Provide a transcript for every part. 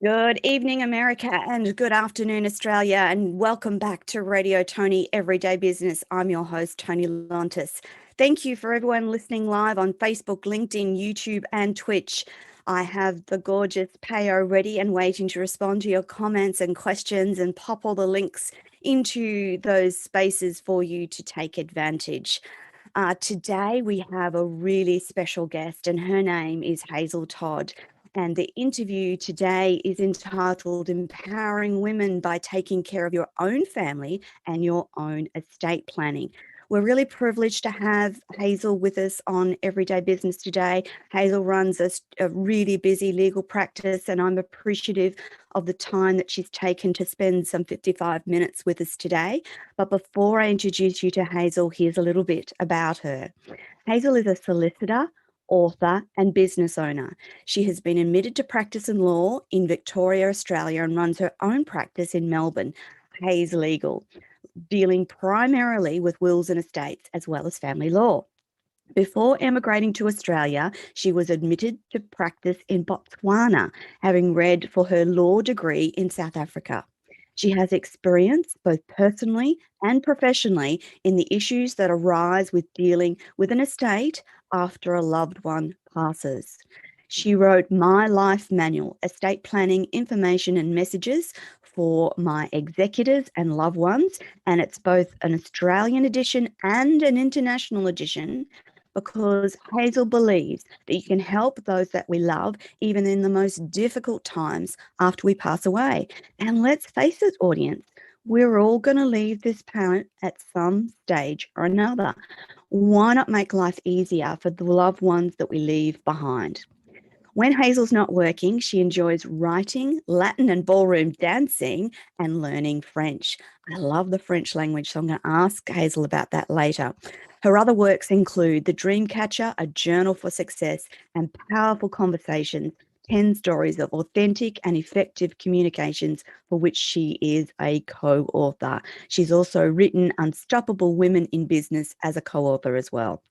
Good evening, America, and good afternoon, Australia, and welcome back to Radio Toni Every Day Business. I'm your host, Toni Lontis. Thank you for everyone listening live on Facebook, LinkedIn, YouTube, and Twitch. I have the gorgeous Payo ready and waiting to respond to your comments and questions and pop all the links into those spaces for you to take advantage. Today, we have a really special guest, and her name is Hazel Todd. And the interview today is entitled Empowering Women by Taking Care of Your Own Family and Your Own Estate Planning. We're really privileged to have Hazel with us on Everyday Business today. Hazel runs a really busy legal practice, and I'm appreciative of the time that she's taken to spend some 55 minutes with us today. But before I introduce you to Hazel, here's a little bit about her. Hazel is a solicitor, author, and business owner. She has been admitted to practice in law in Victoria, Australia, and runs her own practice in Melbourne, HazeLegal, dealing primarily with wills and estates as well as family law. Before emigrating to Australia, she was admitted to practice in Botswana, having read for her law degree in South Africa. She has experience both personally and professionally in the issues that arise with dealing with an estate after a loved one passes. She wrote My Life Manual, Estate Planning Information and Messages for My Executors and Loved Ones, and it's both an Australian edition and an international edition, because Hazel believes that you can help those that we love even in the most difficult times after we pass away. And let's face it, audience, we're all going to leave this planet at some stage or another. Why not make life easier for the loved ones that we leave behind? When Hazel's not working, she enjoys writing, Latin and ballroom dancing, and learning French. I love the French language, so I'm going to ask Hazel about that later. Her other works include The Dreamcatcher, A Journal for Success, and Powerful Conversations, 10 Stories of Authentic and Effective Communications, for which she is a co-author. She's also written Unstoppable Women in Business as a co-author as well.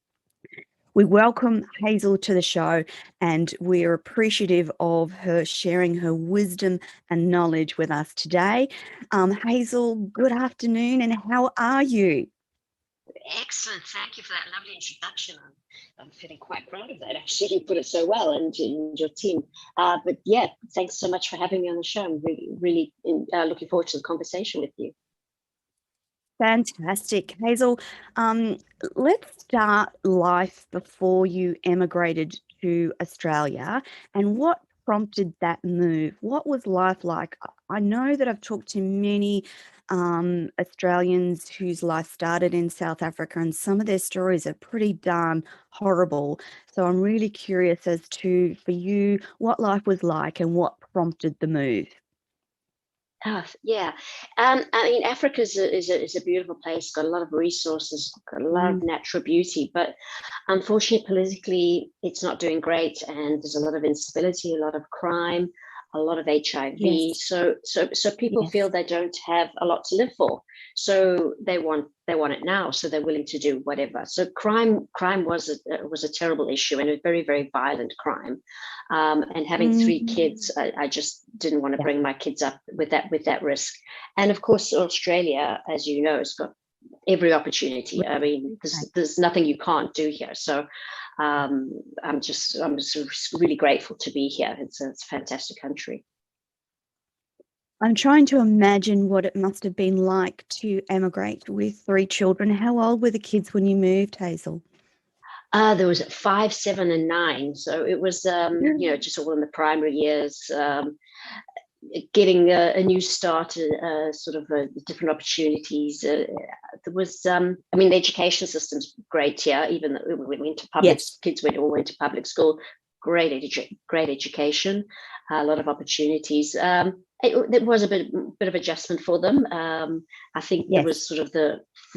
We welcome Hazel to the show, and we're appreciative of her sharing her wisdom and knowledge with us today. Hazel, good afternoon, and how are you? Excellent. Thank you for that lovely introduction. I'm feeling quite proud of that. Actually, you put it so well, and your team. But yeah, thanks so much for having me on the show. I'm really looking forward to the conversation with you. Fantastic. Hazel, let's start life before you emigrated to Australia and what prompted that move. What was life like? I know that I've talked to many Australians whose life started in South Africa, and some of their stories are pretty darn horrible. So I'm really curious as to, for you, what life was like and what prompted the move. Yeah. I mean, Africa is a beautiful place. Got a lot of resources, got a lot of natural beauty, but unfortunately, politically, it's not doing great, and there's a lot of instability, a lot of crime, a lot of HIV. Yes. So people Yes. feel they don't have a lot to live for. So they want it now. So they're willing to do whatever. So crime was a terrible issue, and a very, very violent crime. And having 3 kids, I just didn't want to bring my kids up with that risk. And of course, Australia, as you know, has got every opportunity. I mean, there's nothing you can't do here. So I'm just really grateful to be here. It's a fantastic country. I'm trying to imagine what it must have been like to emigrate with 3 children. How old were the kids when you moved, Hazel? There was 5, 7, and 9. So it was, just all in the primary years, getting a new start, different opportunities. There was, the education system's great here, even though we went to public, kids all went to public school, great education, a lot of opportunities. It was a bit of adjustment for them. I think there was sort of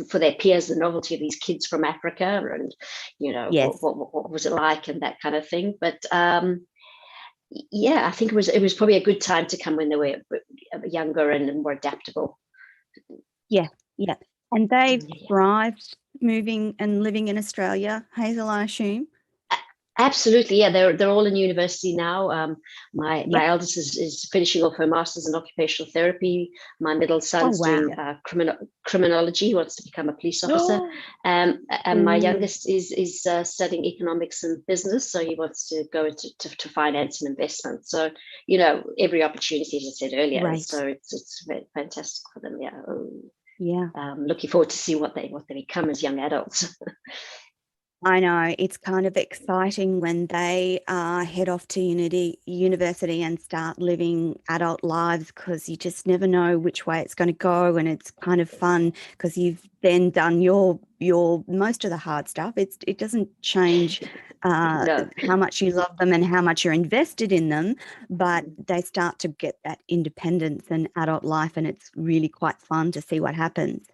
for their peers, the novelty of these kids from Africa, and what was it like, and that kind of thing. But I think it was probably a good time to come when they were younger and more adaptable. Yeah. And they've thrived moving and living in Australia, Hazel, I assume? Absolutely, yeah. They're all in university now. My Yep. eldest is finishing off her master's in occupational therapy. My middle Oh, son's doing wow. criminology. He wants to become a police officer. Oh, And my ooh, youngest is studying economics and business, so he wants to go into to finance and investment. So every opportunity, as I said earlier. great. So it's fantastic for them. Yeah. Yeah. Looking forward to see what they become as young adults. I know it's kind of exciting when they head off to university and start living adult lives, because you just never know which way it's going to go, and it's kind of fun because you've then done your most of the hard stuff. It doesn't change No. how much you love them and how much you're invested in them, but they start to get that independence and adult life, and it's really quite fun to see what happens.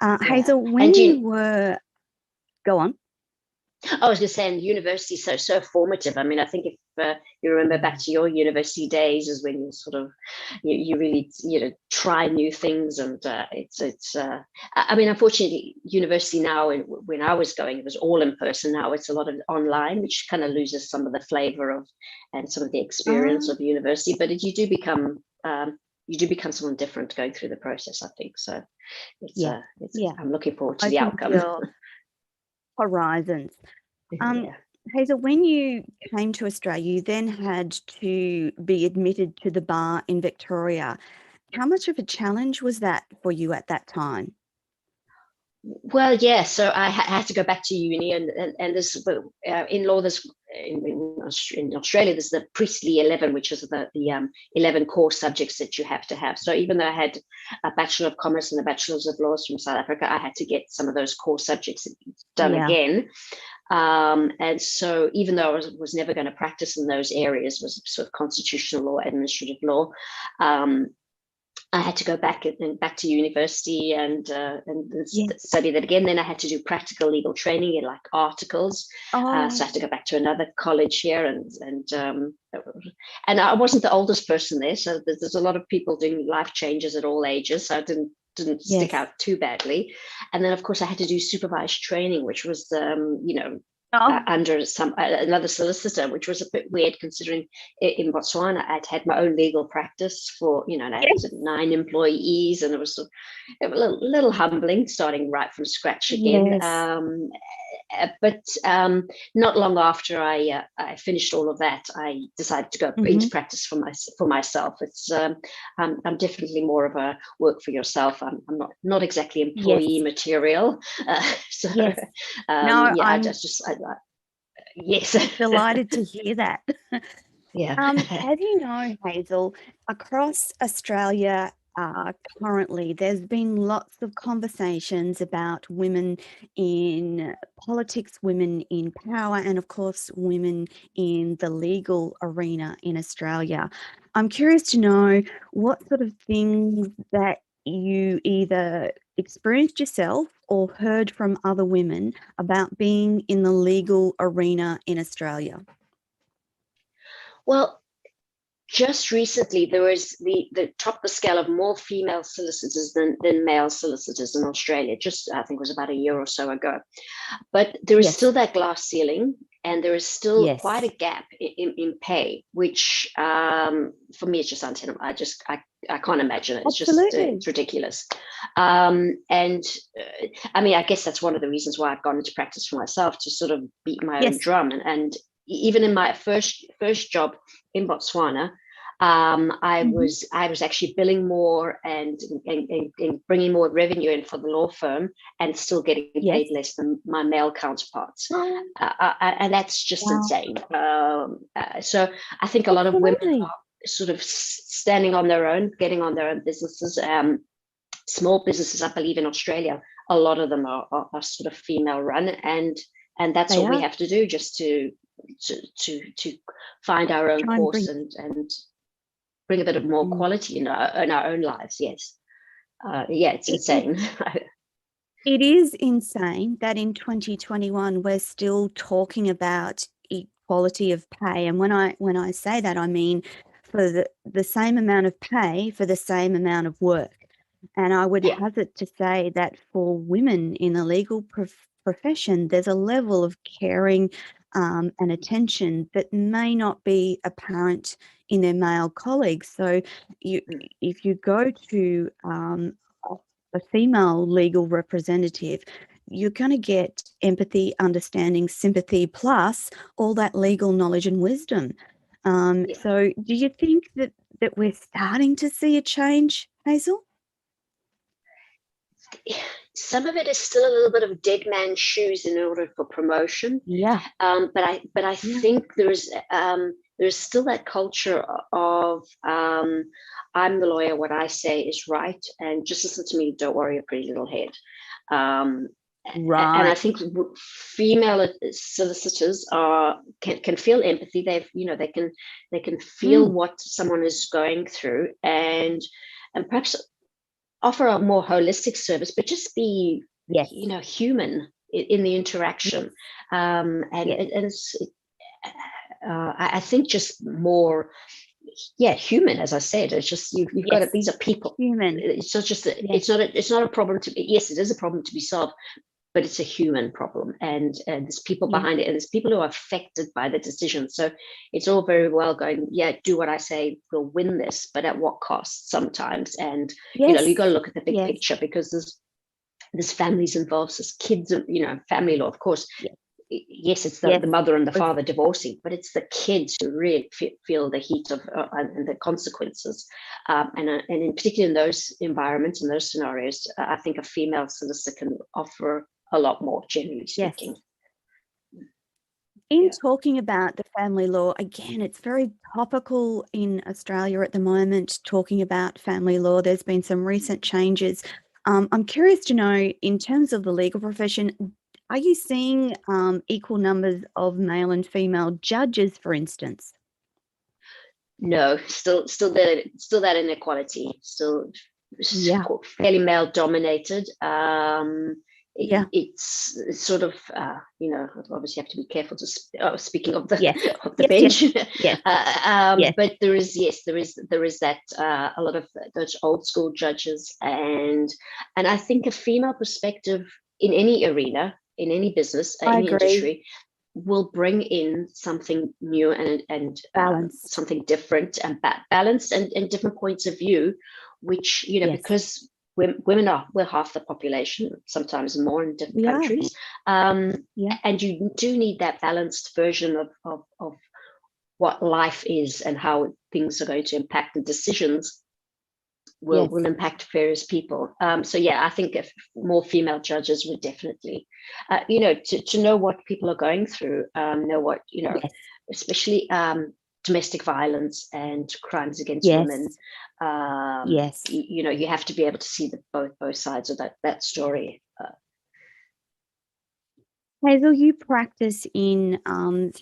Yeah. Hazel, when And you were, go on. I was just saying, university is so formative. I mean, I think if you remember back to your university days, is when you sort of you really try new things, and it's. I mean, unfortunately, university now, when I was going, it was all in person. Now it's a lot of online, which kind of loses some of the flavor of and some of the experience Oh, of university. But you do become someone different going through the process, I think. So yes, it's yeah. I'm looking forward to the Opens outcome. your horizons. Um, Yeah. Hazel, when you came to Australia, you then had to be admitted to the bar in Victoria. How much of a challenge was that for you at that time? Well, yeah. So I had to go back to uni, and this in law. There's in Australia. There's the priestly 11, which is the 11 core subjects that you have to have. So even though I had a Bachelor of Commerce and a Bachelor's of Laws from South Africa, I had to get some of those core subjects done Yeah. again. And so even though I was never going to practice in those areas, was sort of constitutional law, administrative law. I had to go back to university and Yes. study that again. Then I had to do practical legal training in like articles. So I Oh, had to go back to another college here, and I wasn't the oldest person there, so there's a lot of people doing life changes at all ages. So I didn't stick yes. out too badly. And then of course I had to do supervised training, which was Oh, under another solicitor, which was a bit weird considering in Botswana I'd had my own legal practice for and I had yes. 9 employees, and it was a little humbling starting right from scratch again. Yes. But not long after I finished all of that, I decided to go Hmm. into practice for myself. It's I'm definitely more of a work for yourself. I'm not exactly employee Yes. material. So Yes. No, yeah, I'm yes. delighted to hear that. Yeah. As you know, Hazel, across Australia, currently, there's been lots of conversations about women in politics, women in power, and of course, women in the legal arena in Australia. I'm curious to know what sort of things that you either experienced yourself or heard from other women about being in the legal arena in Australia. Well, just recently there was the top of the scale of more female solicitors than male solicitors in Australia. Just I think it was about a year or so ago. But there is Yes. still that glass ceiling, and there is still quite Yes. a gap in pay, which for me is just untenable. I can't imagine it. It's just Absolutely. it's ridiculous. And I mean, I guess that's one of the reasons why I've gone into practice for myself, to sort of beat my own Yes. drum. And even in my first job in Botswana, Hmm. I was actually billing more and bringing more revenue in for the law firm, and still getting paid Yes. less than my male counterparts. Oh, And that's just wow. insane. So I think a lot of women Absolutely. are sort of standing on their own, getting on their own businesses. Small businesses, I believe, in Australia, a lot of them are sort of female run, and that's They what we are. have to do, just to find our own Try and course bring. and bring a bit of more Mm. quality in our own lives. Yes. Yeah, it's It insane. it is insane that in 2021 we're still talking about equality of pay. And when I say that, I mean for the same amount of pay for the same amount of work. And I would Yeah. hazard to say that for women in the legal profession, there's a level of caring and attention that may not be apparent in their male colleagues. So if you go to a female legal representative, you're going to get empathy, understanding, sympathy, plus all that legal knowledge and wisdom. So do you think that we're starting to see a change, Hazel? Some of it is still a little bit of dead man's shoes in order for promotion. Yeah. But I think there's still that culture of I'm the lawyer, what I say is right, and just listen to me, don't worry your pretty little head. Right. And I think female solicitors can feel empathy. They can feel what someone is going through, and perhaps offer a more holistic service, but just be human in the interaction. I think just more human, as I said. It's just you've got these are people. Human. It's not just it's not a problem to be. Yes, it is a problem to be solved, but it's a human problem, and there's people behind it, and there's people who are affected by the decision. So it's all very well going, do what I say, we'll win this, but at what cost sometimes? And you got to look at the big picture, because there's families involved, there's kids, family law, of course. Yes, it's the mother and the father divorcing, but it's the kids who really feel the heat of and the consequences. And in particular in those environments, in those scenarios, I think a female solicitor can offer a lot more, generally speaking. In talking about the family law, again, it's very topical in Australia at the moment, talking about family law. There's been some recent changes. I'm curious to know, in terms of the legal profession, are you seeing equal numbers of male and female judges, for instance? No, still that inequality, still fairly male dominated. It's sort of obviously have to be careful to speaking of the bench. But there is that a lot of those old school judges, and I think a female perspective in any arena, in any business, any industry, will bring in something new and something different and balanced and different points of view, which because we're half the population, sometimes more in different countries, and you do need that balanced version of what life is and how things are going to impact, and decisions will impact various people. I think if more female judges would definitely to know what people are going through, know what especially domestic violence and crimes against women. You have to be able to see both sides of that story. Hazel, you practice in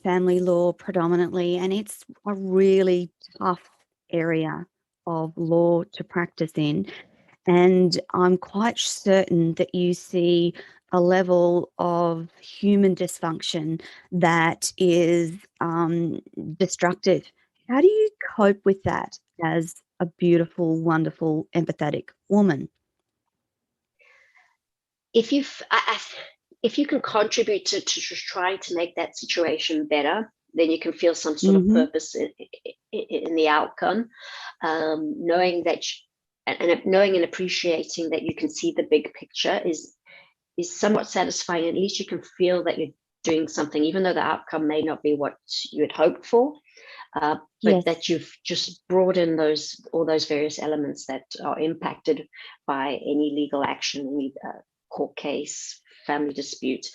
family law predominantly, and it's a really tough area of law to practice in. And I'm quite certain that you see a level of human dysfunction that is destructive. How do you cope with that as a beautiful, wonderful, empathetic woman? If you can contribute to trying to make that situation better, then you can feel some sort of purpose in the outcome. Knowing that, knowing and appreciating that you can see the big picture is somewhat satisfying. At least you can feel that you're doing something, even though the outcome may not be what you had hoped for. But that you've just brought in all those various elements that are impacted by any legal action, any court case, family dispute.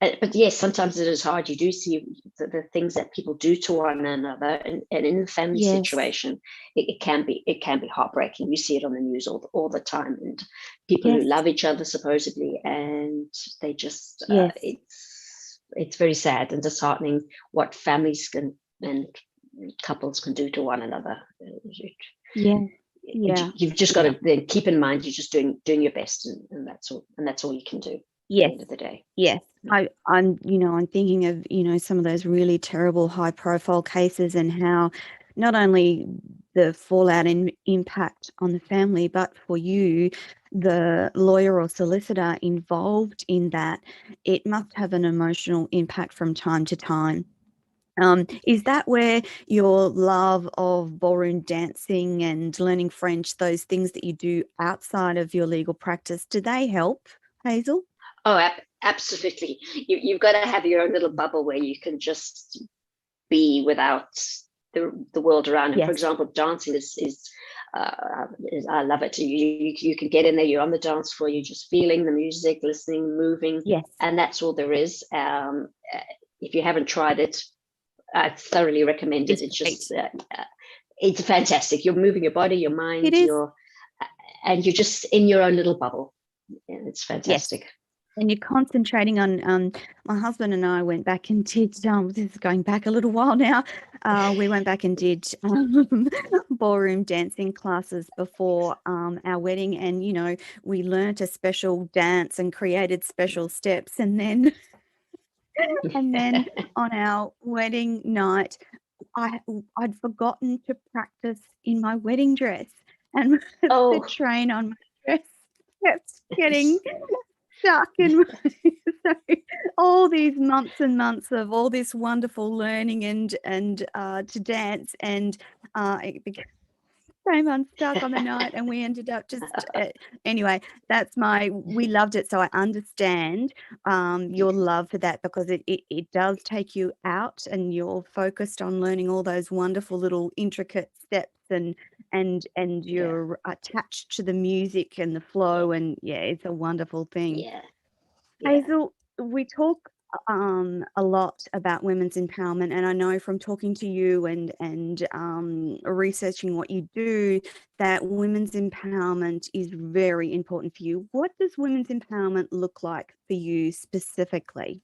But yes, sometimes it is hard. You do see the things that people do to one another, and in the family situation, it can be heartbreaking. You see it on the news all the time, and people who love each other supposedly, and they just it's very sad and disheartening what families and couples can do to one another. You've just got to then keep in mind you're just doing your best, and that's all you can do at the end of the day. I'm thinking of some of those really terrible high profile cases, and how not only the fallout and impact on the family, but for you the lawyer or solicitor involved in that, it must have an emotional impact from time to time. Is that where your love of ballroom dancing and learning French, those things that you do outside of your legal practice, do they help, Hazel? Oh, absolutely. You've got to have your own little bubble where you can just be without the world around. And for Yes. example, dancing is I love it. You can get in there, you're on the dance floor, you're just feeling the music, listening, moving, Yes. and that's all there is. If you haven't tried it, I thoroughly recommend it. It's just it's fantastic. You're moving your body, your mind, and you're just in your own little bubble. And it's fantastic. Yes. And you're concentrating on, my husband and I went back and did, this is going back a little while now. We went back and did ballroom dancing classes before our wedding. And, you know, we learnt a special dance and created special steps. And then, and then on our wedding night, I'd forgotten to practice in my wedding dress. And the train on my dress kept getting stuck in so all these months and months of all this wonderful learning and to dance, and it became unstuck on the night, and we ended up just anyway. We loved it. So I understand your love for that, because it does take you out, and you're focused on learning all those wonderful little intricate steps, and you're attached to the music and the flow, and it's a wonderful thing. Hazel, we talk a lot about women's empowerment, and I know from talking to you and researching what you do that women's empowerment is very important for you. What does women's empowerment look like for you specifically?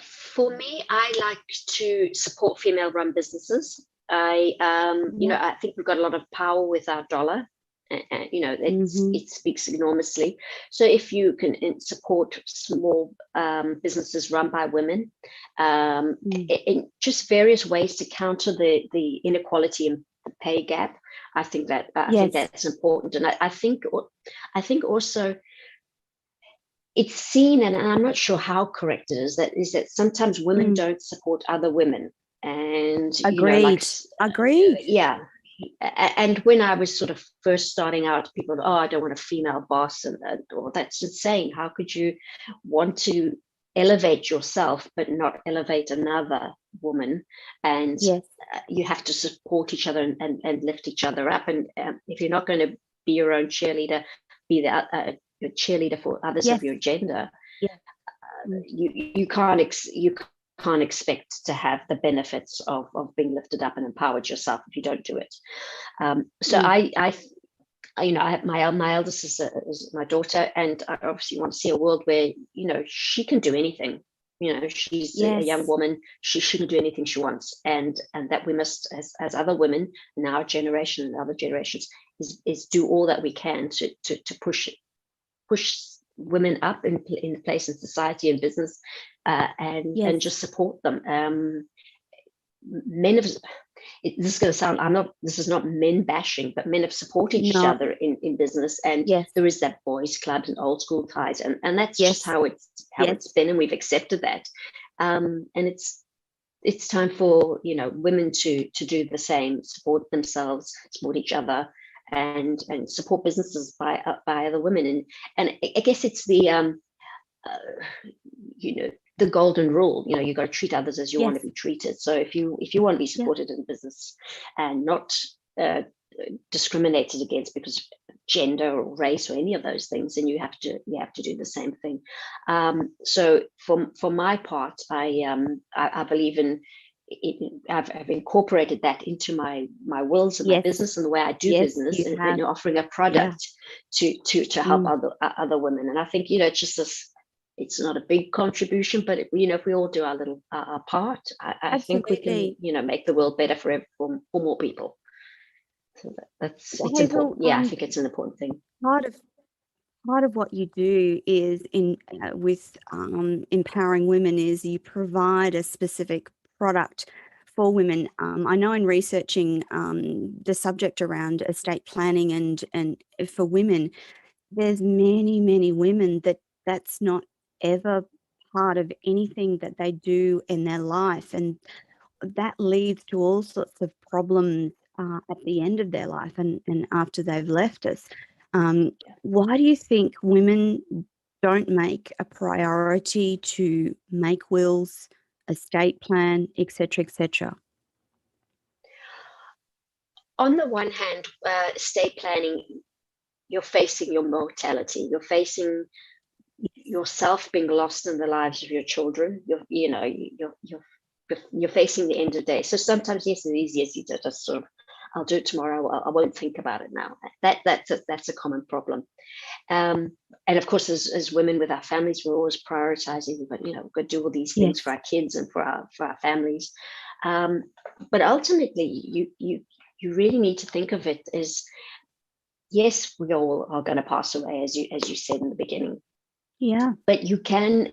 For me, I like to support female-run businesses. I think we've got a lot of power with our dollar. It speaks enormously. So if you can support small businesses run by women, in just various ways to counter the inequality and the pay gap, I think that's important. And I think also it's seen, and I'm not sure how correct it is, that sometimes women don't support other women. And agreed. Yeah. And when I was sort of first starting out, people, I don't want a female boss, and that's insane. How could you want to elevate yourself but not elevate another woman? And you have to support each other and lift each other up. And if you're not going to be your own cheerleader, be the cheerleader for others of your gender. You can't expect to have the benefits of being lifted up and empowered yourself if you don't do it. So I have my eldest is my daughter, and I obviously want to see a world where she can do anything. She's a young woman. She can do anything she wants, and that we must, as other women in our generation and other generations, is do all that we can to push women up in place in society and business, and just support them. Men have, this is going to sound, this is not men bashing, but men have supported each other in business, and there is that boys clubs and old school ties, and that's just how it's been, and we've accepted that. And it's time for women to do the same, support themselves, support each other, and support businesses by other women. And I guess it's the the golden rule. You got to treat others as you want to be treated. So if you want to be supported in business and not discriminated against because of gender or race or any of those things, then you have to do the same thing. So for my part, I believe in I've incorporated that into my wills and my business and the way I do business, and offering a product to help other women. And I think it's just this. It's not a big contribution, but if we all do our little our part, I think we can make the world better for more people. So it's important. Yeah, I think it's an important thing. Part of what you do is with empowering women is you provide a specific product for women. I know in researching the subject around estate planning and for women, there's many women that's not ever part of anything that they do in their life, and that leads to all sorts of problems at the end of their life and after they've left us. Why do you think women don't make a priority to make wills, estate plan, etc., etc.? On the one hand, estate planning, you're facing your mortality. You're facing yourself being lost in the lives of your children. You're facing the end of the day. So sometimes, yes, it's easy to just sort of, I'll do it tomorrow. I won't think about it now. That's a common problem. And of course, as women with our families, we're always prioritizing. We've got to do all these things for our kids and for our families. But ultimately, you really need to think of it as, yes, we all are going to pass away, as you said in the beginning. Yeah. But you can,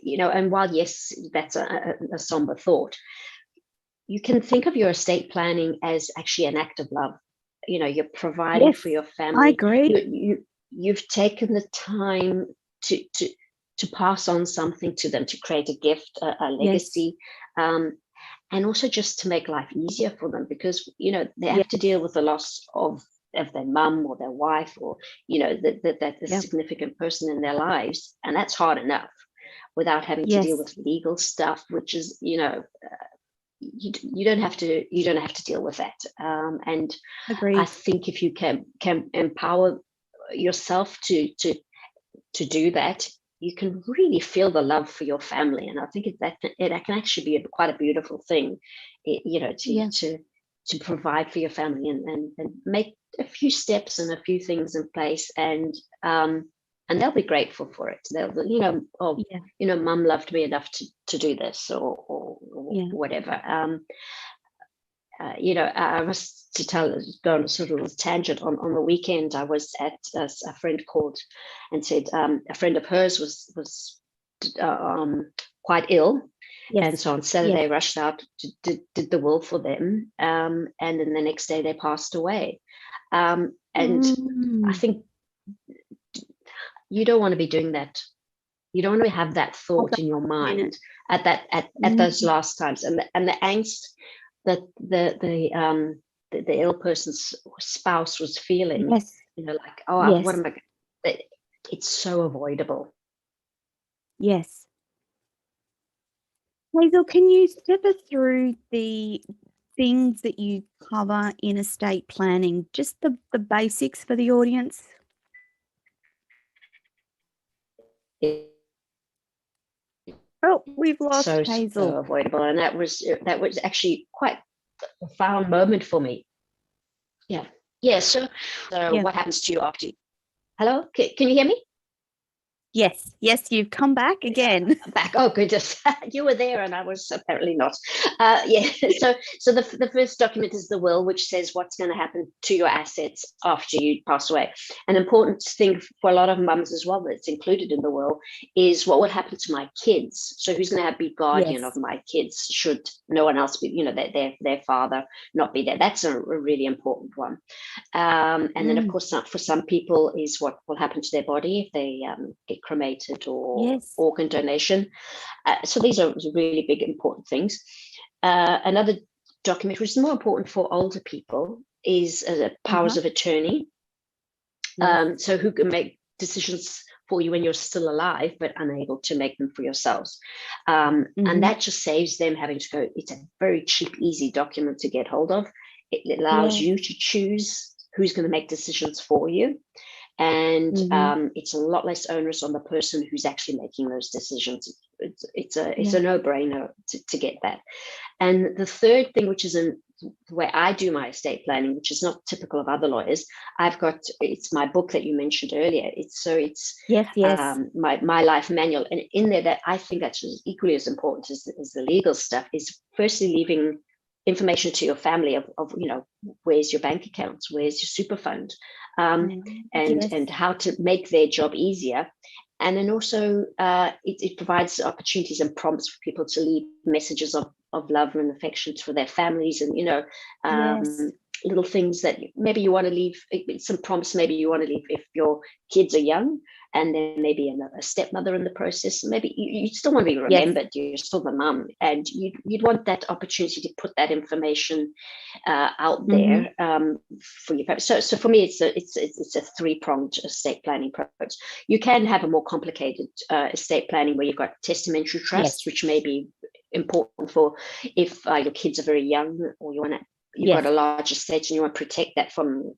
and while, yes, that's a somber thought, you can think of your estate planning as actually an act of love. You're providing for your family. I agree. You've taken the time to pass on something to them, to create a gift, a legacy, and also just to make life easier for them, because they have to deal with the loss of their mum or their wife, or that significant person in their lives, and that's hard enough without having to deal with legal stuff, which is you don't have to deal with that. And Agreed. I think if you can empower yourself to do that, you can really feel the love for your family, and I think it can actually be quite a beautiful thing, to provide for your family and make a few steps and a few things in place, and they'll be grateful for it. They'll, mum loved me enough to do this, or whatever. I must go on a sort of tangent. On the weekend, I was at a friend called and said a friend of hers was quite ill. And so on Saturday, rushed out, did the will for them. And then the next day they passed away. And I think you don't want to be doing that. You don't want to have that thought in your mind at those last times, and the angst that the ill person's spouse was feeling. Like, what am I? It's so avoidable. Yes. Hazel, can you step us through the things that you cover in estate planning, just the basics for the audience? Oh, we've lost Hazel. So avoidable, and that was actually quite a profound moment for me. So what happens to you after? Hello, can you hear me? Yes, you've come back again. Back. Oh, goodness. You were there and I was apparently not. So the first document is the will, which says what's going to happen to your assets after you pass away. An important thing for a lot of mums as well that's included in the will is what would happen to my kids. So who's going to be guardian of my kids should no one else be, their father not be there. That's a really important one. And then, of course, for some people is what will happen to their body if they get cremated or organ donation. So these are really big, important things. Another document, which is more important for older people, is powers of attorney. So who can make decisions for you when you're still alive, but unable to make them for yourselves. And that just saves them having to go. It's a very cheap, easy document to get hold of. It allows you to choose who's going to make decisions for you. And it's a lot less onerous on the person who's actually making those decisions. It's a no-brainer to get that. And the third thing, which is the way I do my estate planning, which is not typical of other lawyers, it's my book that you mentioned earlier. It's my life manual, and in there, that I think that's equally as important as the legal stuff, is firstly leaving information to your family of where's your bank accounts, where's your super fund, and how to make their job easier. And then also it provides opportunities and prompts for people to leave messages of love and affection for their families, and Yes. little things that maybe you want to leave, some prompts maybe you want to leave if your kids are young, and then maybe a stepmother in the process. Maybe you still want to be Yes. remembered. You're still the mum, and you'd want that opportunity to put that information out there for your family. So for me, it's a three-pronged estate planning approach. You can have a more complicated estate planning where you've got testamentary trusts, which may be important for if your kids are very young, or you've got a large estate and you want to protect that from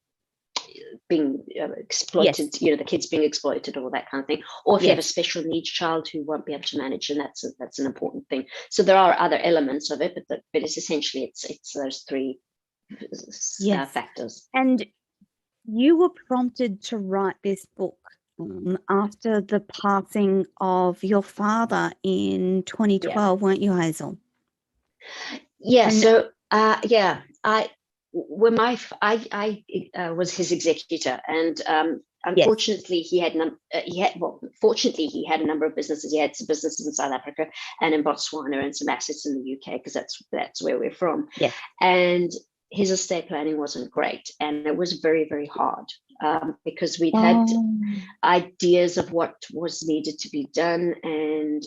being exploited, the kids being exploited, or that kind of thing. Or if you have a special needs child who won't be able to manage, and that's an important thing. So there are other elements of it, but it's essentially it's those three factors. And you were prompted to write this book after the passing of your father in 2012, weren't you, Hazel? Yeah. So I was his executor, and unfortunately fortunately he had a number of businesses. He had some businesses in South Africa and in Botswana, and some assets in the UK, because that's where we're from. And his estate planning wasn't great, and it was very, very hard, because we'd had ideas of what was needed to be done, and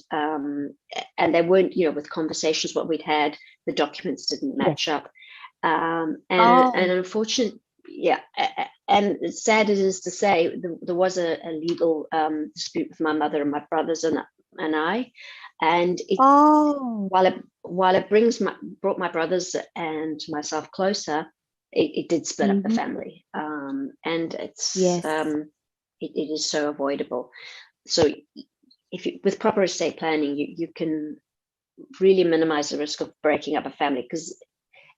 they weren't, with conversations what we'd had, the documents didn't match up, and unfortunately, and sad it is to say, there was a legal dispute with my mother and my brothers and I, and while it brought my brothers and myself closer, it did split up the family, and it's it is so avoidable. So with proper estate planning, you can really minimize the risk of breaking up a family, because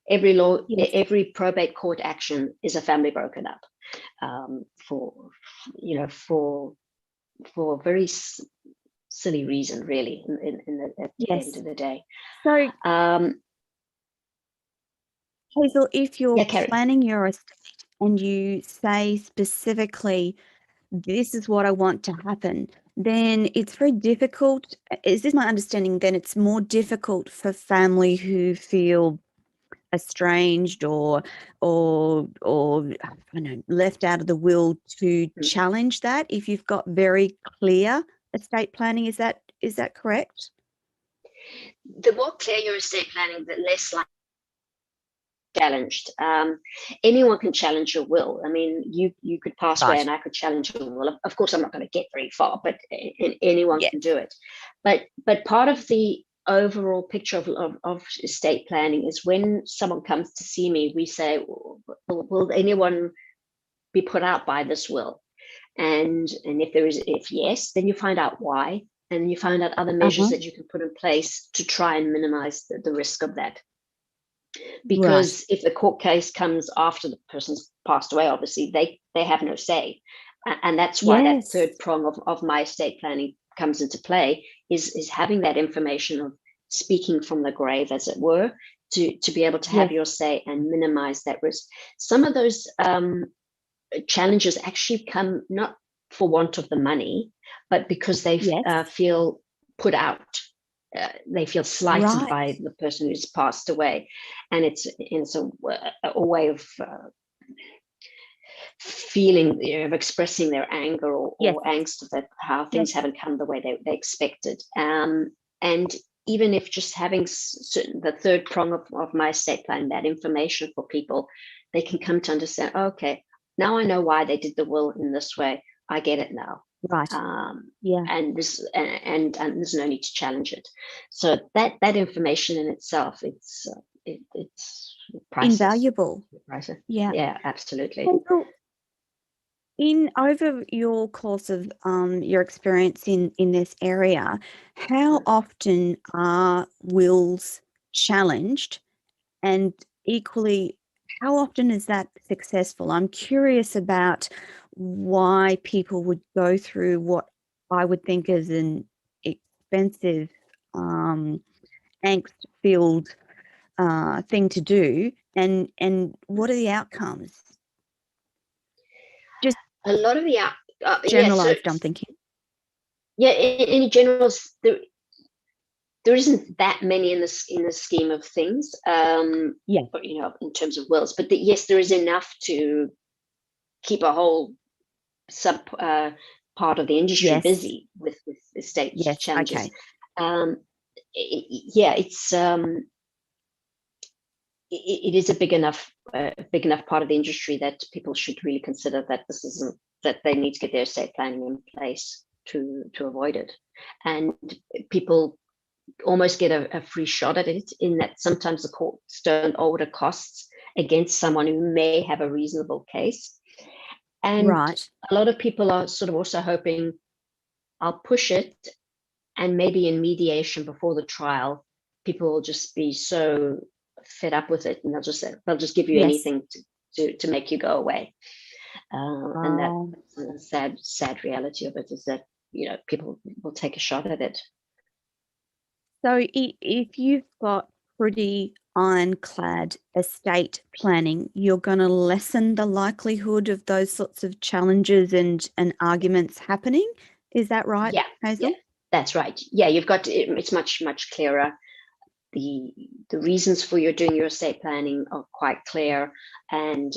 every probate court action is a family broken up, for a very silly reason, really, at the end of the day. So, Hazel, if you're planning your estate and you say specifically, this is what I want to happen, then it's very difficult. Is this my understanding? Then it's more difficult for family who feel estranged or I don't know, left out of the will to challenge that if you've got very clear estate planning. Is that correct? The more clear your estate planning, the less likely challenged. Anyone can challenge your will. I mean, you could pass away and I could challenge your will. Of course, I'm not going to get very far, but anyone can do it. But part of the overall picture of estate planning is when someone comes to see me, we say, will anyone be put out by this will? And if yes, then you find out why, and you find out other measures that you can put in place to try and minimize the risk of that. Because if the court case comes after the person's passed away, obviously they have no say, and that's why that third prong of my estate planning comes into play, is having that information of speaking from the grave, as it were, to be able to have your say and minimize that risk. Some of those challenges actually come not for want of the money, but because they feel put out. They feel slighted by the person who's passed away, and it's a way of feeling, of expressing their anger or angst that how things haven't come the way they expected. And even if just having the third prong of my estate plan, that information for people, they can come to understand, okay, now I know why they did the will in this way. I get it now. And there's no need to challenge it. So that information in itself, it's priceless. Invaluable. Priceless. Yeah, absolutely. In over your course of your experience in this area, how often are wills challenged, and equally, how often is that successful? I'm curious about why people would go through what I would think is an expensive, angst-filled thing to do, and what are the outcomes? Just a lot of the generalized, I'm thinking. Yeah, in general, there isn't that many in the scheme of things. Yeah. But, in terms of wills, but yes, there is enough to keep a whole sub part of the industry Yes. busy with estate Yes. challenges. Okay. Yeah, it is a big enough part of the industry that people should really consider that this isn't that they need to get their estate planning in place to avoid it. And people almost get a free shot at it, in that sometimes the courts don't order costs against someone who may have a reasonable case. And Right. a lot of people are sort of also hoping, I'll push it, and maybe in mediation before the trial, people will just be so fed up with it, and they'll just give you Yes. anything to make you go away. And Um, that's the sad reality of it, is that people will take a shot at it. so if you've got pretty ironclad estate planning, you're going to lessen the likelihood of those sorts of challenges and arguments happening. Is that right, Yeah, Hazel? that's right. Yeah, you've got it's much clearer. The reasons for doing your estate planning are quite clear, and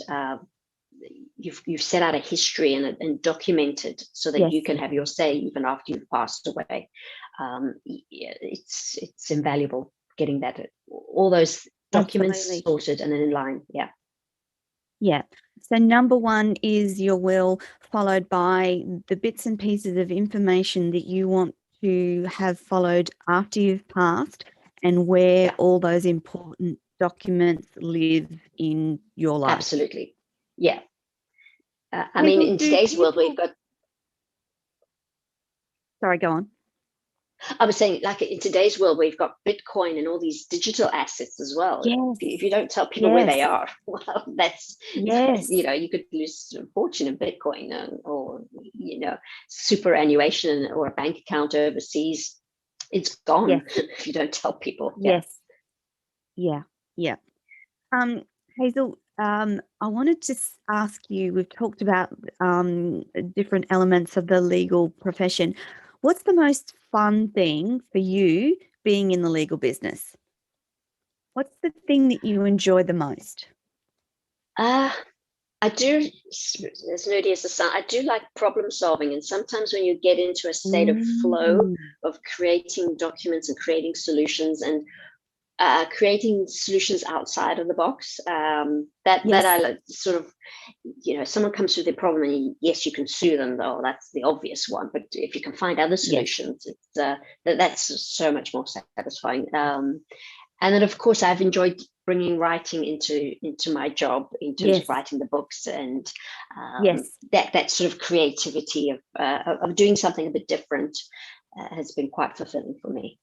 you've set out a history and documented, so that Yes. you can have your say even after you've passed away. It's invaluable getting that all those documents Absolutely. sorted and in line. Yeah. Yeah. So number one is your will, followed by the bits and pieces of information that you want to have followed after you've passed, and where Yeah, all those important documents live in your life. absolutely. Yeah. I mean, Hazel, in do today's world, we've people... got Sorry, go on. I was saying, like, in today's world, we've got Bitcoin and all these digital assets as well. Yes. If you don't tell people where they are, well, Yes. you could lose a fortune in Bitcoin, or superannuation or a bank account overseas. It's gone Yes. if you don't tell people. Yeah. Yes. Yeah. Yeah. Hazel, I wanted to ask you, we've talked about different elements of the legal profession. What's the most fun thing for you being in the legal business? What's the thing that you enjoy the most? I do, as nerdy as the sound, I do like problem solving. And sometimes when you get into a state of flow Mm, of creating documents and creating solutions, and creating solutions outside of the box, that yes. I like, sort of, someone comes with a problem, and yes, you can sue them, though that's the obvious one. But if you can find other Yes. solutions, that's so much more satisfying. And then, of course, I've enjoyed bringing writing into my job, in terms of Yes. writing the books, and Yes. that sort of creativity of doing something a bit different has been quite fulfilling for me.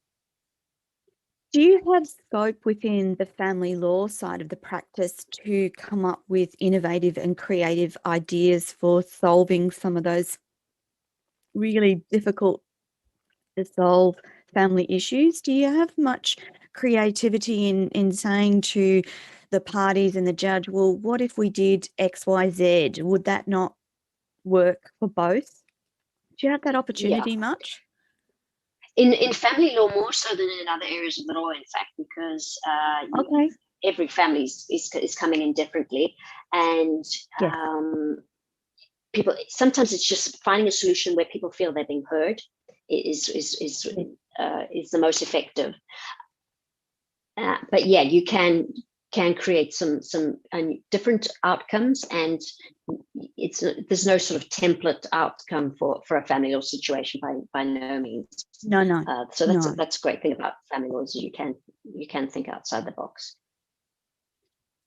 Do you have scope within the family law side of the practice to come up with innovative and creative ideas for solving some of those really difficult to solve family issues? Do you have much creativity in saying to the parties and the judge, well, what if we did X, Y, Z? Would that not work for both? Do you have that Yeah. opportunity much? In family law, more so than in other areas of the law, in fact, because Okay. every family is coming in differently, and Yes. people, sometimes it's just finding a solution where people feel they're being heard is the most effective. But yeah, you can create some different outcomes, and there's no sort of template outcome for a family law situation, by no means. No. So No. that's a great thing about family law, is you can think outside the box.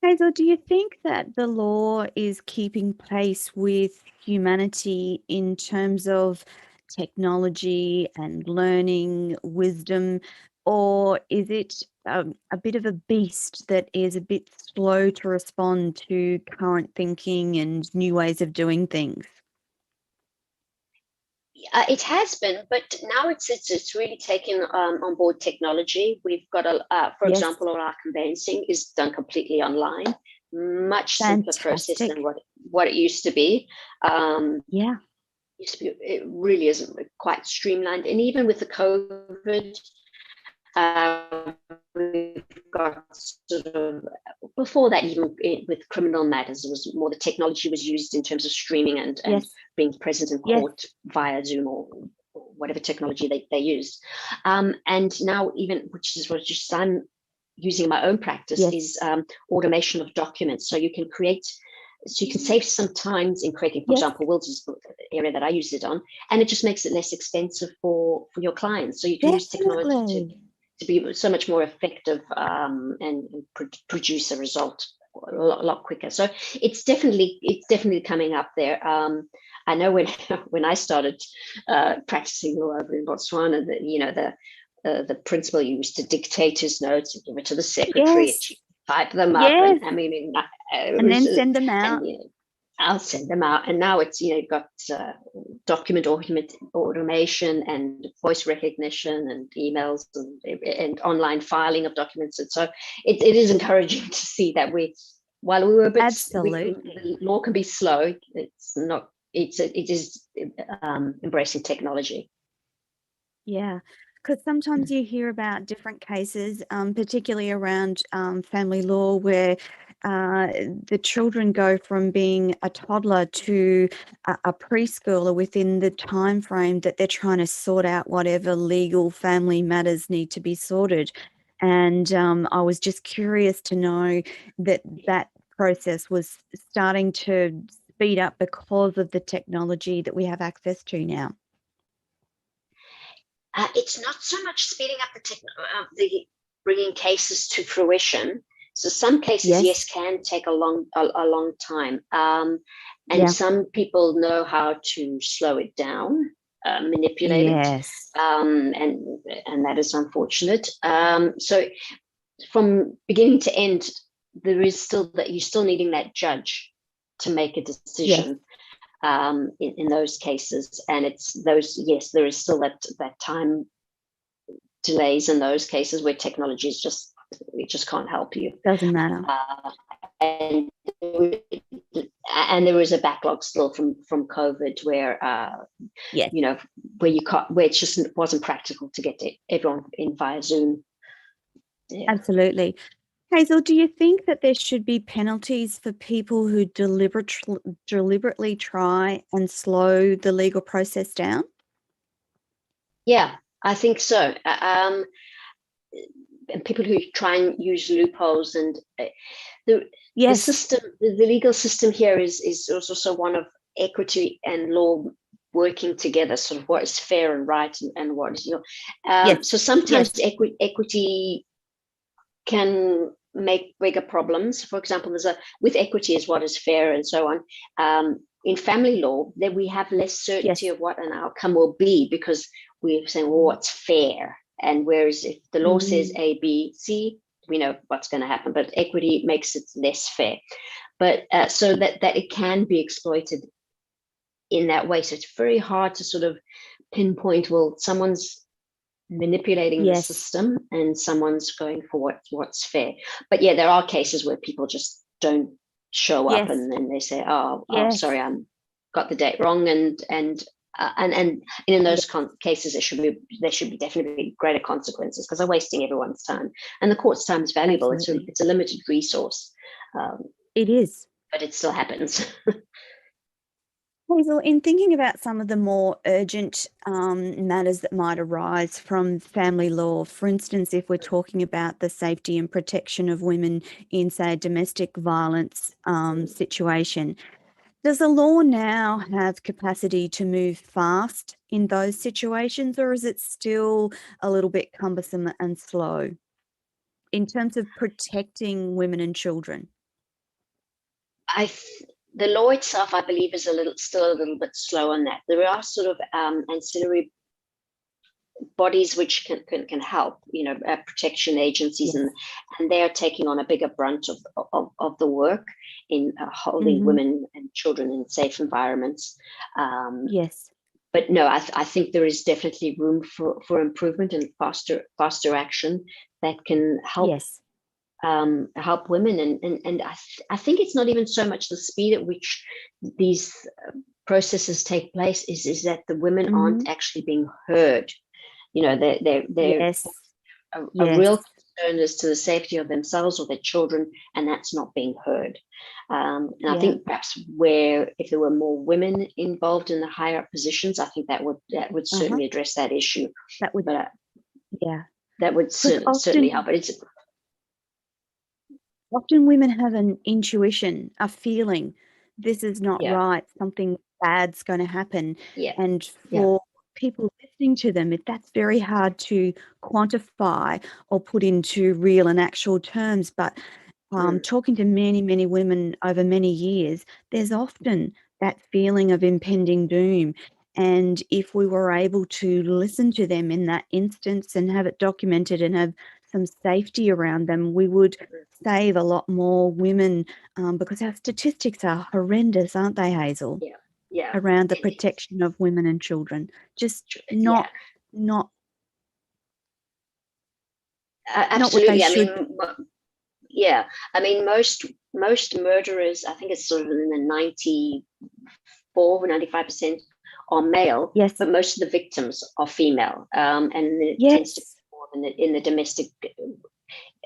Hazel, do you think that the law is keeping pace with humanity in terms of technology and learning, wisdom, or is it a bit of a beast that is a bit slow to respond to current thinking and new ways of doing things? It has been, but now it's really taken on board technology. We've got for Yes. example, all our conveyancing is done completely online, much simpler process Fantastic. than what it used to be. Yeah. it really isn't quite streamlined. And even with the COVID, we've got sort of, before that, even with criminal matters, it was more the technology was used in terms of streaming and being present in court via Zoom or whatever technology they used. And now even, which is what just I'm using in my own practice, is automation of documents. So you can save some time in creating, for example, wills is the area that I use it on, and it just makes it less expensive for your clients. So you can use technology to be so much more effective and produce a result a lot quicker. So it's definitely coming up there. I know when I started practicing law over in Botswana, the principal used to dictate his notes and give it to the secretary, and she type them up, and I mean, and then send them out. And, I'll send them out, and now it's you've got document automation and voice recognition and emails and online filing of documents, and so it is encouraging to see that while we were a bit, the law can be slow. It's not. It is embracing technology. Yeah. Because sometimes you hear about different cases, particularly around family law, where the children go from being a toddler to a preschooler within the time frame that they're trying to sort out whatever legal family matters need to be sorted. And I was just curious to know that process was starting to speed up because of the technology that we have access to now. It's not so much speeding up the bringing cases to fruition. So some cases, can take a long time, and some people know how to slow it down, manipulate it, and that is unfortunate. So from beginning to end, there is still that you're still needing that judge to make a decision. In those cases, and it's those there is still that time delays in those cases where technology is just can't help you. Doesn't matter. And there is a backlog still from COVID where where it just wasn't practical to get everyone in via Zoom. Absolutely. Hazel, do you think that there should be penalties for people who deliberately try and slow the legal process down? Yeah, I think so. And people who try and use loopholes, and the system, the legal system here is also one of equity and law working together, sort of what is fair and right, and what is so sometimes equity can make bigger problems. For example, with equity is what is fair and so on. In family law, then we have less certainty of what an outcome will be, because we're saying, well, what's fair? And whereas if the law says A, B, C, we know what's going to happen, but equity makes it less fair. But so that it can be exploited in that way. So it's very hard to sort of pinpoint, well, someone's manipulating the system and someone's going for what's fair. But there are cases where people just don't show up, and then they say, oh sorry, I got the date wrong, and in those cases there should be definitely greater consequences, because they're wasting everyone's time, and the court's time is valuable. It's a limited resource. It is, but it still happens. Hazel, in thinking about some of the more urgent matters that might arise from family law, for instance, if we're talking about the safety and protection of women in, say, a domestic violence situation, does the law now have capacity to move fast in those situations, or is it still a little bit cumbersome and slow in terms of protecting women and children? The law itself, I believe, is still a little bit slow on that. There are sort of ancillary bodies which can help, protection agencies, and they are taking on a bigger brunt of the work in holding women and children in safe environments. But no, I think there is definitely room for improvement and faster action that can help. Help women, and I think it's not even so much the speed at which these processes take place is that the women Mm-hmm. aren't actually being heard. You know, they're Yes. a Yes. real concern as to the safety of themselves or their children, and that's not being heard. And I think perhaps if there were more women involved in the higher up positions, I think that would certainly address that issue. That would, but that would certainly help. But it's often women have an intuition, a feeling, this is not right, something bad's going to happen. And for people listening to them, that's very hard to quantify or put into real and actual terms. But talking to many, many women over many years, there's often that feeling of impending doom. And if we were able to listen to them in that instance and have it documented and have some safety around them, we would save a lot more women, because our statistics are horrendous, aren't they, Hazel? Around the protection of women and children. Just not absolutely. Not what they should. I mean, most murderers, I think it's sort of in the 95% are male, but most of the victims are female, and it tends to be more in the domestic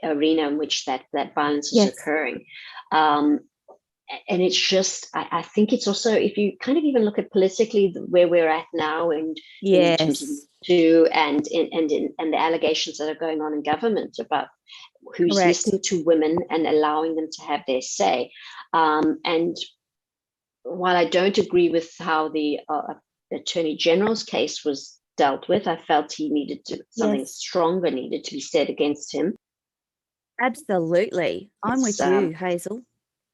arena in which that violence is occurring. And it's just, I think it's also, if you kind of even look at politically where we're at now, and in terms of and the allegations that are going on in government about who's listening to women and allowing them to have their say. And while I don't agree with how the Attorney General's case was dealt with, I felt he needed something stronger needed to be said against him. Absolutely. I'm with you, Hazel.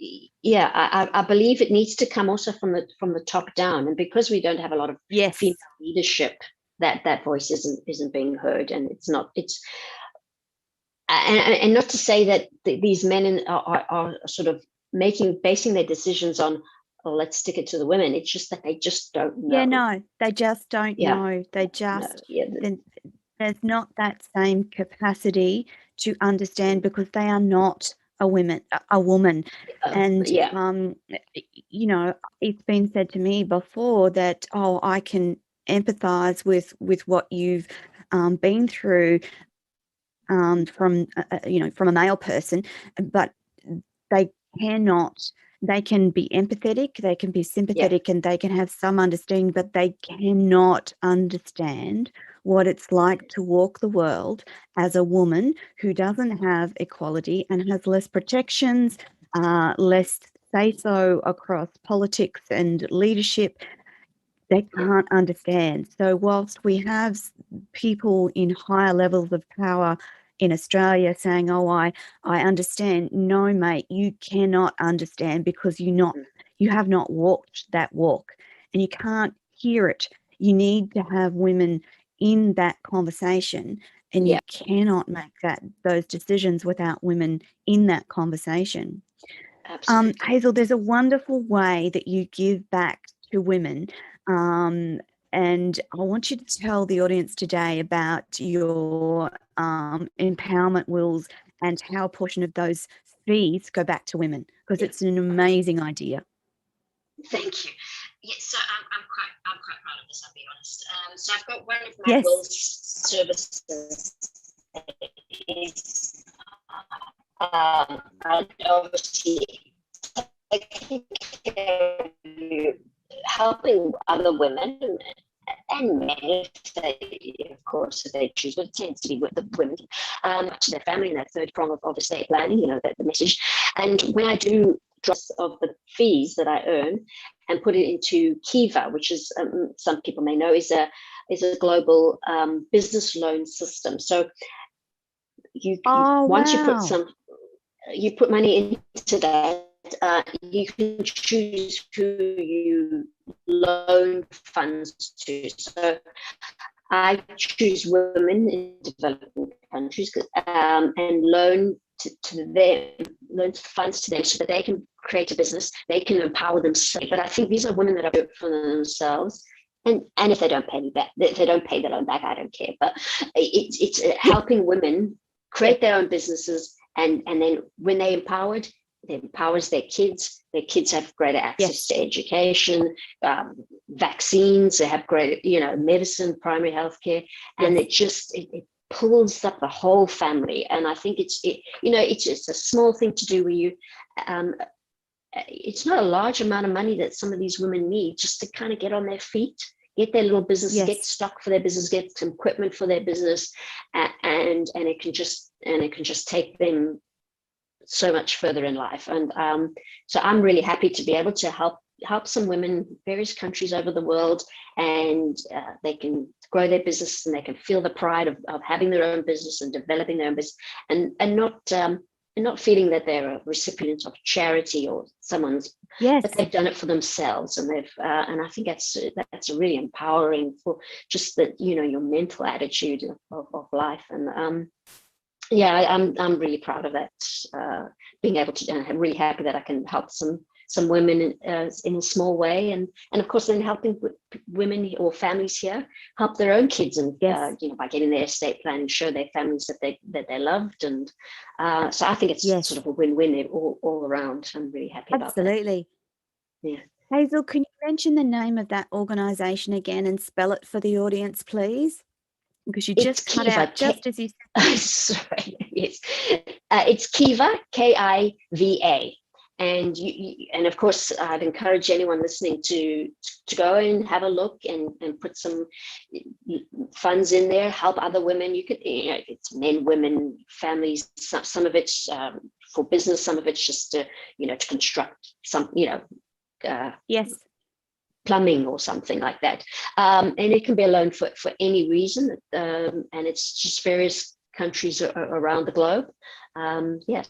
I believe it needs to come also from the top down, and because we don't have a lot of female leadership, that voice isn't being heard, and and not to say that these men are sort of basing their decisions on, oh, let's stick it to the women. It's just that they just don't know. They just don't know. They just there's not that same capacity to understand, because they are not a woman. And you know, it's been said to me before that, oh, I can empathize with what you've been through, from from a male person, but they can be empathetic, they can be sympathetic, and they can have some understanding, but they cannot understand what it's like to walk the world as a woman who doesn't have equality and has less protections, less say-so across politics and leadership. They can't understand. So whilst we have people in higher levels of power in Australia saying, oh, I understand. No, mate, you cannot understand, because you have not walked that walk, and you can't hear it. You need to have women in that conversation, and you cannot make those decisions without women in that conversation. Absolutely. Hazel, there's a wonderful way that you give back to women. And I want you to tell the audience today about your empowerment wills and how a portion of those fees go back to women, because it's an amazing idea. Thank you. Yes, so I'm quite proud of this, I'll be honest. So I've got one of my wills services is obviously helping other women and men, of course, if they choose, but it tends to be with the women, to their family, and that third prong of estate planning, the message. And when I do drops of the fees that I earn and put it into Kiva, which is, some people may know, is a global business loan system. So once you put money into that, you can choose who you loan funds to. So I choose women in developing countries, and loan funds to them so that they can create a business, they can empower themselves. But I think these are women that are built for themselves. And if they don't pay me back, if they don't pay the loan back, I don't care. But it's helping women create their own businesses, and then when they're empowered, empowers their kids. Their kids have greater access Yes. to education, vaccines. They have greater, medicine, primary healthcare, and Yes. it pulls up the whole family. And I think it's a small thing to do where you. It's not a large amount of money that some of these women need just to kind of get on their feet, get their little business, Yes. get stock for their business, get some equipment for their business, and it can just take them so much further in life. And so I'm really happy to be able to help some women in various countries over the world, and they can grow their business, and they can feel the pride of having their own business and developing their own business, and not feeling that they're a recipient of charity or someone's, Yes. but they've done it for themselves, and and I think that's really empowering for just your mental attitude of life. And I'm really proud of that, being able to, and I'm really happy that I can help some women in a small way, and of course then helping women or families here help their own kids, and Yes. by getting their estate plan and show their families that they're loved, and so I think it's Yes. sort of a win-win all around. I'm really happy about that. Absolutely. Yeah. Hazel, can you mention the name of that organization again and spell it for the audience, please? Because you just cut out just as you said. Sorry, yes. It's Kiva, Kiva, and of course I'd encourage anyone listening to go and have a look and put some funds in there, help other women. You could, if it's men, women, families, some of it's for business, some of it's just to construct some Yes. plumbing or something like that, and it can be a loan for any reason, and it's just various countries around the globe.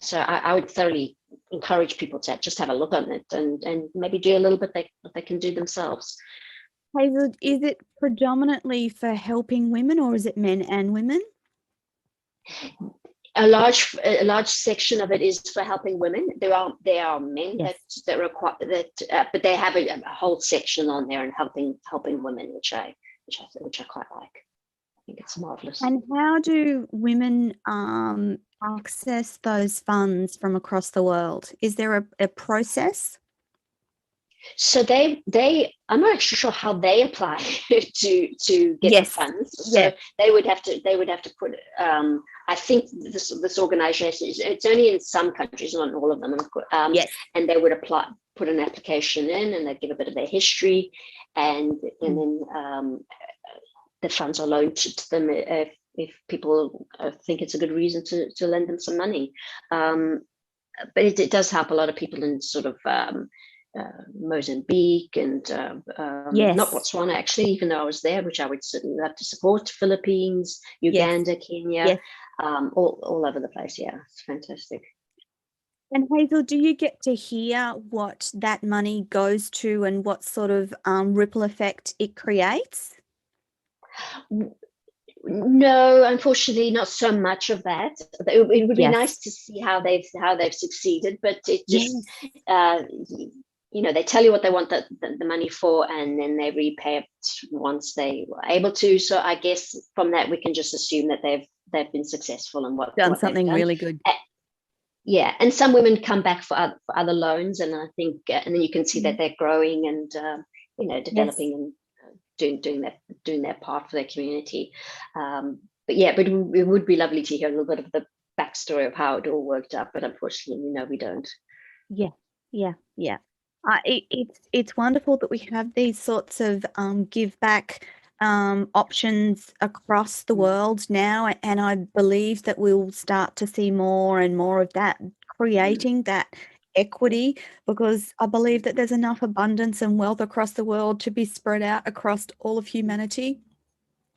So I would thoroughly encourage people to just have a look on it, and maybe do a little bit that they can do themselves. Hazel, is it predominantly for helping women, or is it men and women? A large section of it is for helping women. There are men Yes. that require that, but they have a whole section on there and helping women, which I quite like. I think it's marvelous. And how do women access those funds from across the world? Is there a process? So I'm not actually sure how they apply to get Yes. the funds. So Yeah. they would have to put. I think this organization it's only in some countries, not in all of them. Yes. And they would put an application in, and they'd give a bit of their history, and then the funds are loaned to them if people think it's a good reason to lend them some money. But it does help a lot of people in sort of Mozambique and Yes. not Botswana, actually, even though I was there, which I would certainly love to support. Philippines, Uganda, Yes. Kenya, Yes. all over the place. Yeah, it's fantastic. And Hazel, do you get to hear what that money goes to and what sort of ripple effect it creates? No, unfortunately, not so much of that. It would be Yes. nice to see how they've succeeded, but it just Yes. they tell you what they want the money for, and then they repay it once they were able to. So I guess from that we can just assume that they've been successful and what Done they've something done. really good. Yeah, and some women come back for other loans, and I think, and then you can see that they're growing and developing and doing their part for their community. But it would be lovely to hear a little bit of the backstory of how it all worked out. But unfortunately, we don't. Yeah. It's wonderful that we have these sorts of give back options across the world now, and I believe that we'll start to see more and more of that, creating that equity, because I believe that there's enough abundance and wealth across the world to be spread out across all of humanity,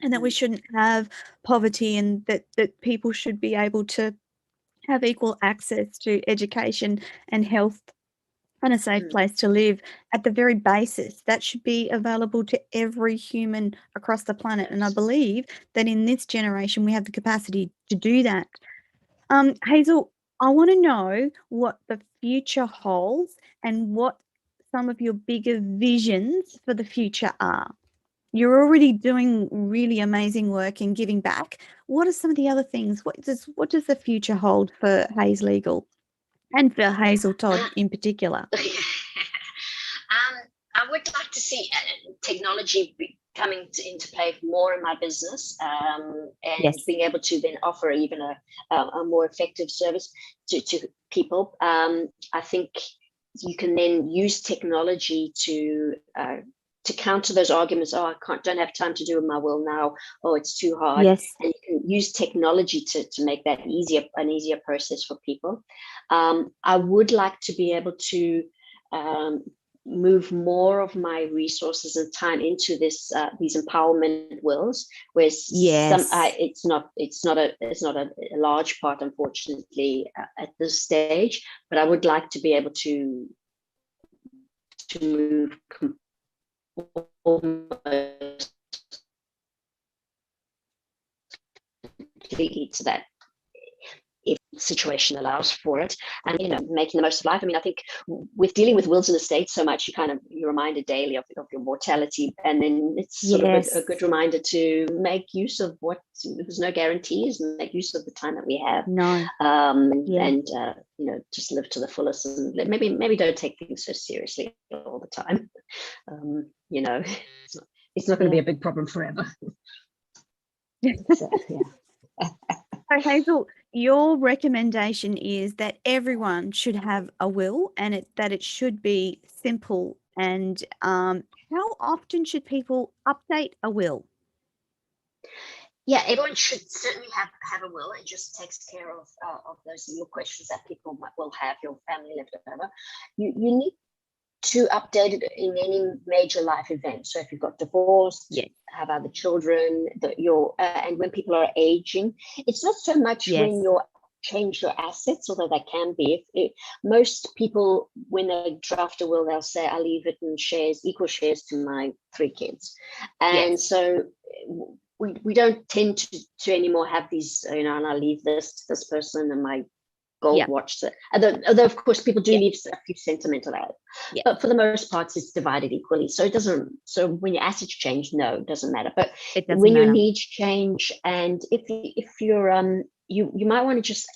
and that we shouldn't have poverty, and that people should be able to have equal access to education and health and a safe place to live. At the very basis, that should be available to every human across the planet. And I believe that in this generation, we have the capacity to do that. Hazel, I want to know what the future holds and what some of your bigger visions for the future are. You're already doing really amazing work and giving back. What are some of the other things? What does the future hold for HazeLegal? And for Hazel Todd in particular. I would like to see technology coming into play more in my business, and Yes. being able to then offer even a more effective service to people. I think you can then use technology to counter those arguments. Oh, don't have time to do my will now. Oh, it's too hard. Yes. And you can use technology to make that an easier process for people. I would like to be able to move more of my resources and time into these empowerment wills, where Yes. it's not a large part, unfortunately, at this stage. But I would like to be able to move almost completely to that, if the situation allows for it, and making the most of life. I mean, I think with dealing with wills and estates so much, you're reminded daily of your mortality, and then it's sort of a good reminder to make use of what there's no guarantees, and make use of the time that we have. No. And just live to the fullest, and maybe don't take things so seriously all the time. It's not going to be a big problem forever. So, So Hazel, your recommendation is that everyone should have a will, and that it should be simple. And how often should people update a will? Yeah, everyone should certainly have a will. It just takes care of those little questions that people will have, your family left over. You need to update it in any major life event. So if you've got divorced, have other children, and when people are aging, it's not so much when you change your assets, although that can be. Most people, when they draft a will, they'll say, "I'll leave it in shares, equal shares to my 3 kids," and so we don't tend to anymore have these, and I'll leave this to this person, and my gold watch. Although of course people do leave a few sentimental out, but for the most part it's divided equally. So it doesn't. So when your assets change, no, it doesn't matter. But when your needs change, and if you're you might want to just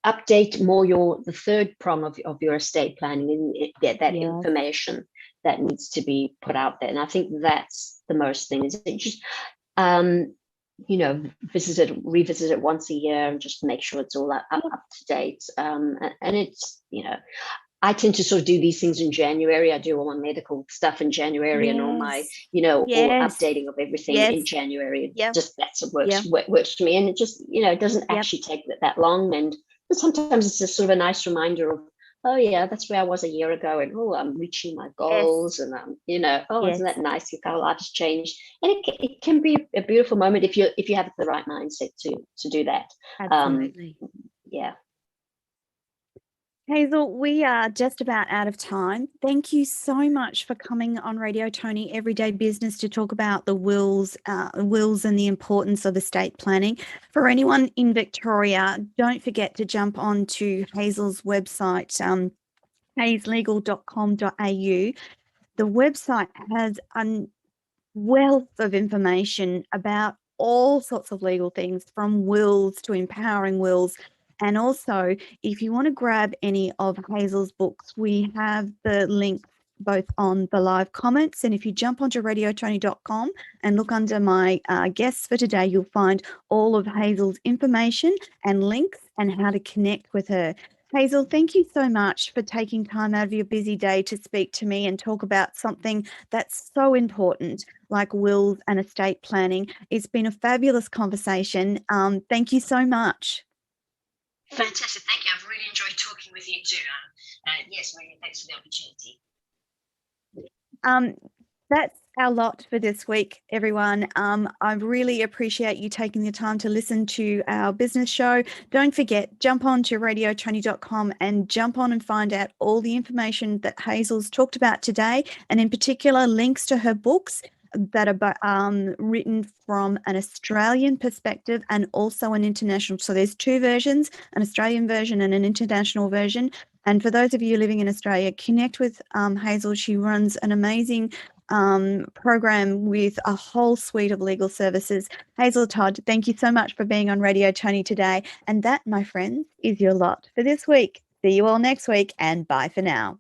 update more the third prong of your estate planning, and get that information that needs to be put out there. And I think that's the most thing, is it just revisit it once a year, and just make sure it's all up to date. And it's, I tend to sort of do these things in January. I do all my medical stuff in January, and all my, all updating of everything in January. Just that's what works for me. And it just, it doesn't actually take that long. And sometimes it's just sort of a nice reminder of, oh yeah, that's where I was a year ago, and I'm reaching my goals, and isn't that nice? How our life has changed, and it can be a beautiful moment if you have the right mindset to do that. Absolutely. Hazel, we are just about out of time. Thank you so much for coming on Radio Toni Everyday Business to talk about the wills and the importance of estate planning. For anyone in Victoria, don't forget to jump on to Hazel's website, HazeLegal.com.au. The website has a wealth of information about all sorts of legal things, from wills to empowering wills. And also, if you want to grab any of Hazel's books, we have the link both on the live comments, and if you jump onto radiotoni.com and look under my guests for today, you'll find all of Hazel's information and links and how to connect with her. Hazel, thank you so much for taking time out of your busy day to speak to me and talk about something that's so important, like wills and estate planning. It's been a fabulous conversation. Thank you so much. Fantastic. Thank you. I've really enjoyed talking with you too. Yes, really, thanks for the opportunity. That's our lot for this week, everyone. I really appreciate you taking the time to listen to our business show. Don't forget, jump on to radiotoni.com and jump on and find out all the information that Hazel's talked about today, and in particular, links to her books that are written from an Australian perspective and also an international. So there's 2 versions, an Australian version and an international version. And for those of you living in Australia, connect with Hazel. She runs an amazing program with a whole suite of legal services. Hazel Todd, thank you so much for being on Radio Toni today. And that, my friends, is your lot for this week. See you all next week, and bye for now.